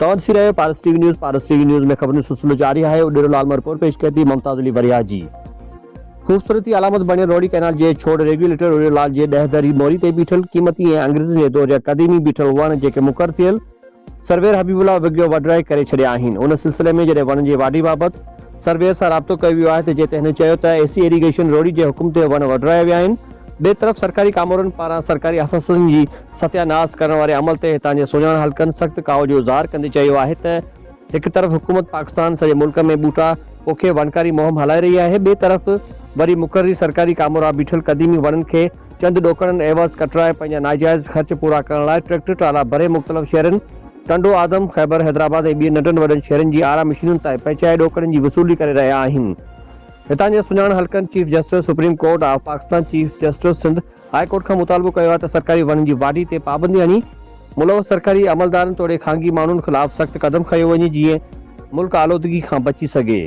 तवसी रहे पारस TV news में खबर सिलसिलो जारी है। उडेरोलाल में रिपोर्ट पेश करती मुमताज अली वरिया जी। खूबसूरती अलामत बने रोडी कैनाल जे छोड़ रेगुलेटर उडेरोलाल जे 10 दरी मोरी ते बीठल कीमती ए अंग्रेज़ी जे दौर कदीमी बीठल वण जेके मुकर थियल सर्वेयर हबीबुल्ला विग्यो वडराए करे छड़िया आहिनि। उन सिलसिले में जडे वण जे वाडी बाबत सर्वेयर से राब्तो कयो वियो आहे जेते हिन चयो त एसी इरिगेशन रोडी जे हुकुम ते वण वडराया विया आहिनि। बे तरफ़ सरकारी कामोरन पारा सरकारी असासन जी सत्यानाश करण वारे अमल ते हितां जे सुञाण हलकन सख्त काव जो इज़हार कंदे चयो आहे त एक तरफ हुकूमत पाकिस्तान सॼे मुल्क में बूटा पोखे वनकारी मुहिम हलाए रही है, बे तरफ वरी मुकर्री सरकारी कामोरा बीठल कदीमी वणन के चंद डोकड़न एवज़ कटराए पंहिंजा नाजायज़ खर्च पूरा करण लाइ ट्रैक्टर ट्राला भरे मुख़्तलिफ़ शहरन टंडो आदम खैबर हैदराबाद ऐं ॿियनि नंढनि वॾनि शहरनि जी आरा मशीनुनि ताईं पहुचाए डोकड़नि जी वसूली करे रहिया आहिनि। हितां जे सुञाण हलकनि chief justice supreme court of Pakistan, chief justice Sindh high court खां मुतालबो कयो आहे त सरकारी वणनि जी वाढी ते पाबंदी हणी मुलवस सरकारी अमलदारनि तोड़े खांगी माण्हुनि ख़िलाफ़ सख़्त कदम खयो वञे जीअं मुल्क आलोदगी खां बची सघे।